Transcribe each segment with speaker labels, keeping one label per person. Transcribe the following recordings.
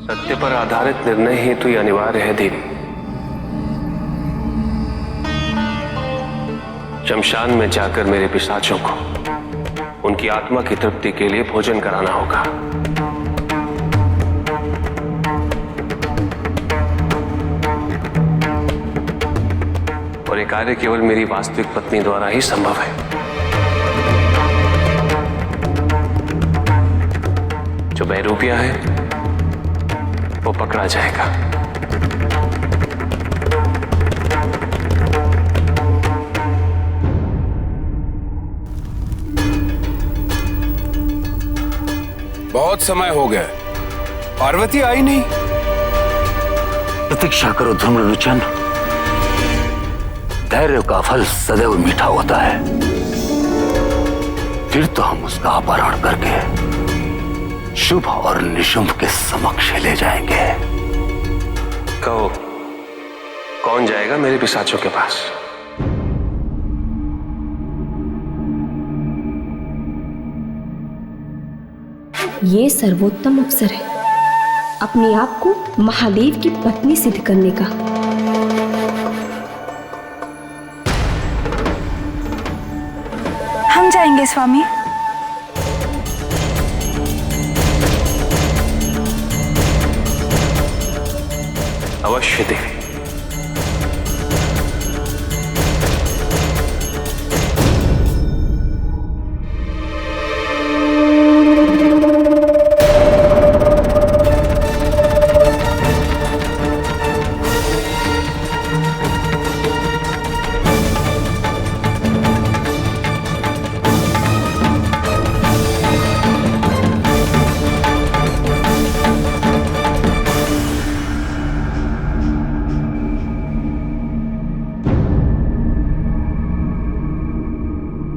Speaker 1: सत्य पर आधारित निर्णय हेतु ही अनिवार्य है देवी। शमशान में जाकर मेरे पिशाचों को उनकी आत्मा की तृप्ति के लिए भोजन कराना होगा। और ये कार्य केवल मेरी वास्तविक पत्नी द्वारा ही संभव है। जो बहरूपिया है वो पकड़ा जाएगा।
Speaker 2: बहुत समय हो गया, पार्वती आई नहीं।
Speaker 3: प्रतीक्षा करो धूम्रलोचन, धैर्य का फल सदैव मीठा होता है। फिर तो हम उसका अपहरण करके शुभ और निशुंभ के समक्ष ले जाएंगे।
Speaker 1: कहो, कौन जाएगा मेरे पिशाचों के पास?
Speaker 4: ये सर्वोत्तम अवसर है अपने आप को महादेव की पत्नी सिद्ध करने का।
Speaker 5: हम जाएंगे स्वामी।
Speaker 1: अवश्य देवी।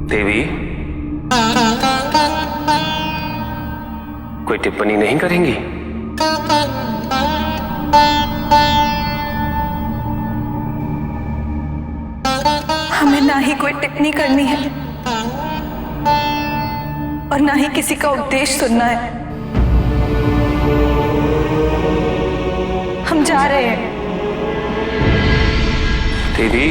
Speaker 1: देवी, कोई टिप्पणी नहीं करेंगी?
Speaker 5: हमें ना ही कोई टिप्पणी करनी है और ना ही किसी का उपदेश सुनना है। हम जा रहे हैं।
Speaker 1: देवी,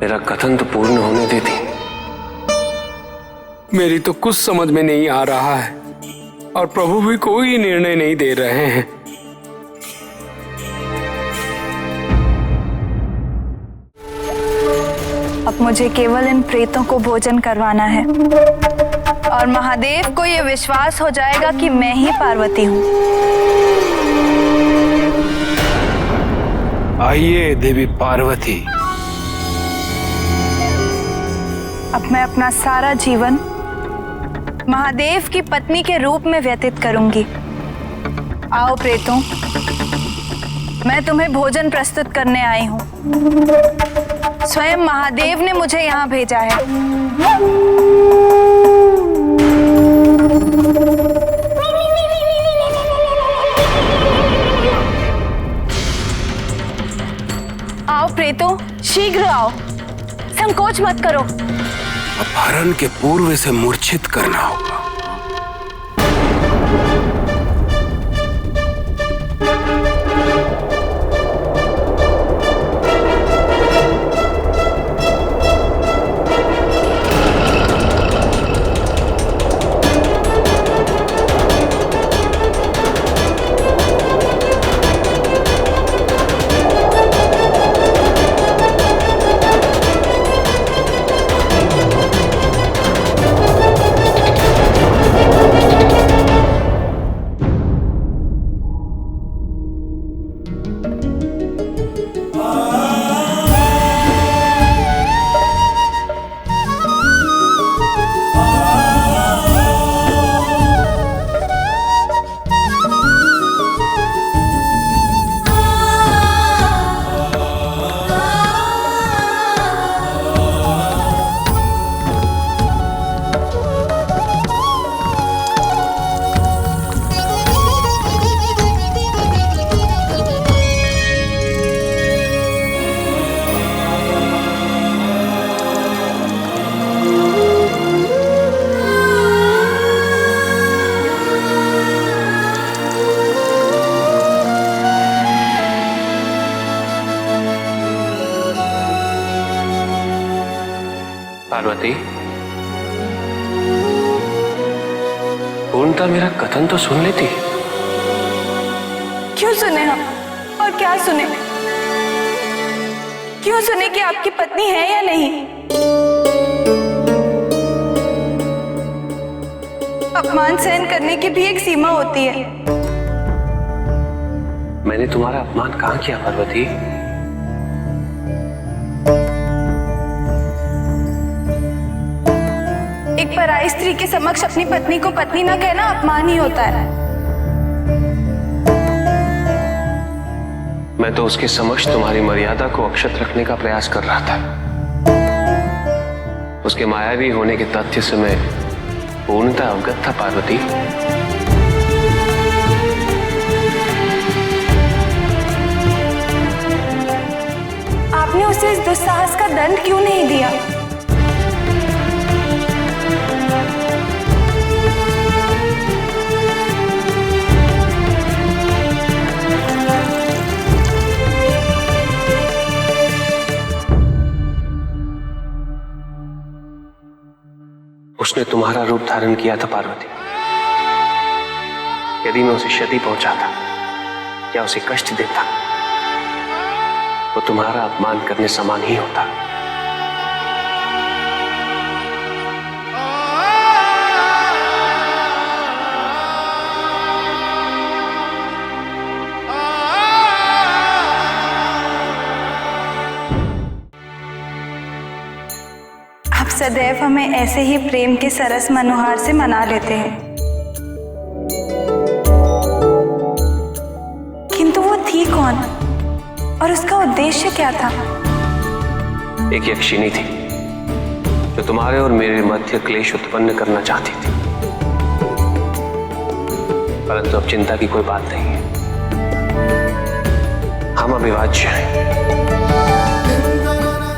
Speaker 1: मेरा कथन तो पूर्ण होने देती।
Speaker 2: मेरी तो कुछ समझ में नहीं आ रहा है और प्रभु भी कोई निर्णय नहीं दे रहे हैं।
Speaker 5: अब मुझे केवल इन प्रेतों को भोजन करवाना है और महादेव को यह विश्वास हो जाएगा कि मैं ही पार्वती हूँ।
Speaker 2: आइए देवी पार्वती।
Speaker 5: अब मैं अपना सारा जीवन महादेव की पत्नी के रूप में व्यतीत करूंगी। आओ प्रेतों, मैं तुम्हें भोजन प्रस्तुत करने आई हूं। स्वयं महादेव ने मुझे यहाँ भेजा है। आओ प्रेतों, शीघ्र आओ, संकोच मत करो।
Speaker 2: अपहरण के पूर्व से मूर्छित करना होगा।
Speaker 1: पार्वती, पूर्णता मेरा कथन तो सुन लेती।
Speaker 5: क्यों सुने हम, और क्या सुने? क्यों सुने कि आपकी पत्नी है या नहीं? अपमान सहन करने की भी एक सीमा होती है।
Speaker 1: मैंने तुम्हारा अपमान कहाँ किया पार्वती?
Speaker 5: एक पराई स्त्री के समक्ष अपनी पत्नी को पत्नी न कहना अपमान ही होता है।
Speaker 1: मैं तो उसके समक्ष तुम्हारी मर्यादा को अक्षत रखने का प्रयास कर रहा था। उसके मायावी होने के तथ्य से मैं पूर्णतः अवगत था पार्वती।
Speaker 5: आपने उसे इस दुस्साहस का दंड क्यों नहीं दिया?
Speaker 1: उसने तुम्हारा रूप धारण किया था पार्वती। यदि मैं उसे क्षति पहुंचाता या उसे कष्ट देता तो तुम्हारा अपमान करने समान ही होता।
Speaker 5: आप सदैव हमें ऐसे ही प्रेम के सरस मनोहार से मना लेते हैं, किंतु वो थी कौन और उसका उद्देश्य क्या था?
Speaker 1: एक यक्षिणी थी जो तुम्हारे और मेरे मध्य क्लेश उत्पन्न करना चाहती थी, परंतु अब चिंता की कोई बात नहीं है। हम अविभाज्य हैं।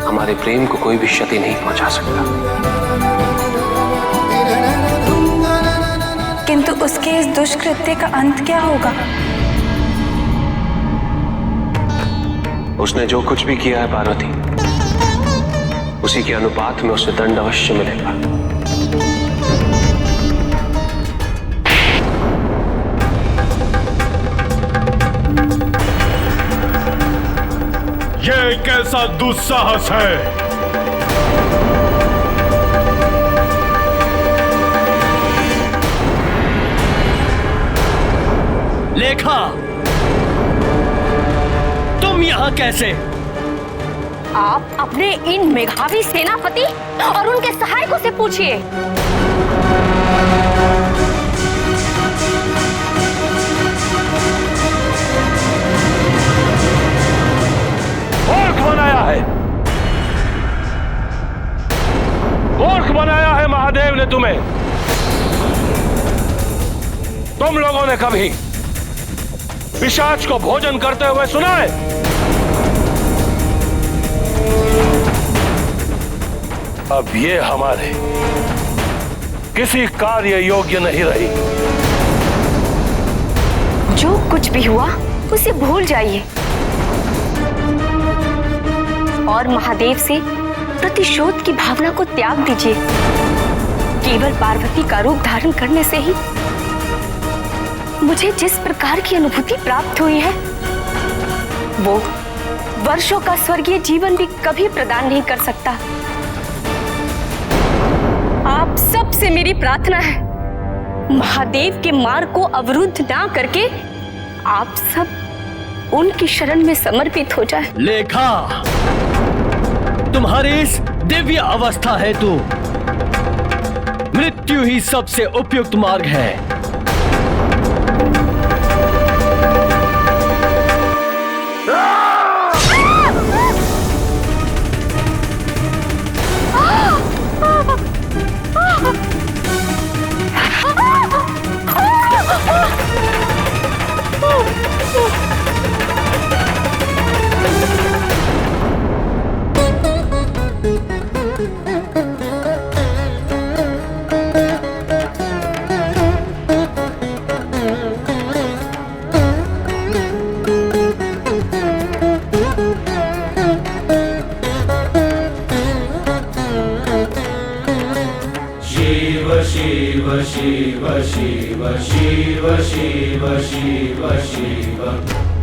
Speaker 1: हमारे प्रेम को कोई भी क्षति नहीं पहुंचा सकता।
Speaker 5: किंतु उसके इस दुष्कृत्य का अंत क्या होगा?
Speaker 1: उसने जो कुछ भी किया है पार्वती, उसी के अनुपात में उसे दंड अवश्य मिलेगा।
Speaker 6: ये कैसा दुस्साहस है?
Speaker 7: लेखा, तुम यहां कैसे?
Speaker 4: आप अपने इन मेधावी सेनापति और उनके सहायकों से पूछिए।
Speaker 6: मूर्ख बनाया है, मूर्ख बनाया है महादेव ने तुम्हें। तुम लोगों ने कभी पिशाच को भोजन करते हुए सुना है? अब ये हमारे किसी कार्य योग्य नहीं रही।
Speaker 4: जो कुछ भी हुआ उसे भूल जाइए और महादेव से प्रतिशोध की भावना को त्याग दीजिए। केवल पार्वती का रूप धारण करने से ही मुझे जिस प्रकार की अनुभूति प्राप्त हुई है वो वर्षों का स्वर्गीय जीवन भी कभी प्रदान नहीं कर सकता। आप सबसे मेरी प्रार्थना है, महादेव के मार्ग को अवरुद्ध ना करके आप सब उनकी शरण में समर्पित हो जाए।
Speaker 7: लेखा, तुम्हारी इस दिव्य अवस्था हेतु मृत्यु ही सबसे उपयुक्त मार्ग है।
Speaker 8: शिव शिव शिव शिव शिव शिव शिव शिव